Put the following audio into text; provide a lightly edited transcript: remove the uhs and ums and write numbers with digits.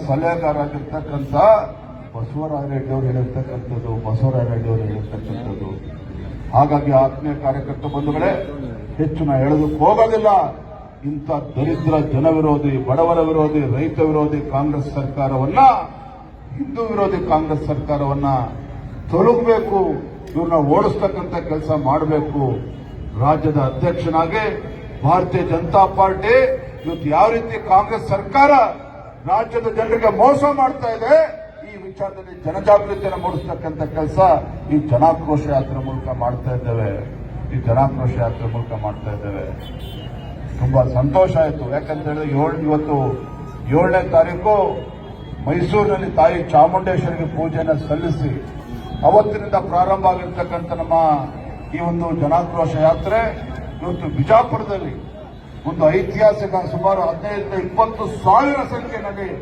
ಸಲಹೆಗಾರರಾಗಿರ್ತಕ್ಕಂಥ ಬಸವರಾಜ ರೆಡ್ಡಿ ಅವರು ಹೇಳಿರ್ತಕ್ಕಂಥದ್ದು. ಹಾಗಾಗಿ ಆತ್ಮೀಯ ಕಾರ್ಯಕರ್ತ ಬಂಧುಗಳೇ, ಹೆಚ್ಚು ನಾ ಹೇಳೋದಕ್ಕೆ ಹೋಗೋದಿಲ್ಲ. ಇಂಥ ದರಿದ್ರ ಜನ ವಿರೋಧಿ, ಬಡವರ ವಿರೋಧಿ, ರೈತ ವಿರೋಧಿ ಕಾಂಗ್ರೆಸ್ ಸರ್ಕಾರವನ್ನ, ಹಿಂದೂ ವಿರೋಧಿ ಕಾಂಗ್ರೆಸ್ ಸರ್ಕಾರವನ್ನ ತೊಲಗಬೇಕು, ಇವ್ರನ್ನ ಓಡಿಸ್ತಕ್ಕಂಥ ಕೆಲಸ ಮಾಡಬೇಕು. ರಾಜ್ಯದ ಅಧ್ಯಕ್ಷನಾಗಿ ಭಾರತೀಯ ಜನತಾ ಪಾರ್ಟಿ ಇವತ್ತು ಯಾವ ರೀತಿ ಕಾಂಗ್ರೆಸ್ ಸರ್ಕಾರ ರಾಜ್ಯದ ಜನರಿಗೆ ಮೋಸ ಮಾಡ್ತಾ ಇದೆ, ಈ ವಿಚಾರದಲ್ಲಿ ಜನಜಾಗೃತಿಯನ್ನು ಮೂಡಿಸ್ತಕ್ಕಂಥ ಕೆಲಸ ಈ ಜನಾಕ್ರೋಶ ಯಾತ್ರೆ ಮೂಲಕ ಮಾಡ್ತಾ ಇದ್ದೇವೆ. ತುಂಬಾ ಸಂತೋಷ ಆಯಿತು. ಯಾಕಂತ ಹೇಳಿದ್ರೆ ಇವತ್ತು 7ನೇ ತಾರೀಕು ಮೈಸೂರಿನಲ್ಲಿ ತಾಯಿ ಚಾಮುಂಡೇಶ್ವರಿಗೆ ಪೂಜೆಯನ್ನು ಸಲ್ಲಿಸಿ ಅವತ್ತಿನಿಂದ ಪ್ರಾರಂಭ ಆಗಿರ್ತಕ್ಕಂಥ ನಮ್ಮ ಈ ಒಂದು ಜನಾಕ್ರೋಶ ಯಾತ್ರೆ ಇವತ್ತು ಬಿಜಾಪುರದಲ್ಲಿ ಒಂದು ಐತಿಹಾಸಿಕ ಸುಮಾರು 15-20 ಸಾವಿರ ಸಂಖ್ಯೆಯಲ್ಲಿ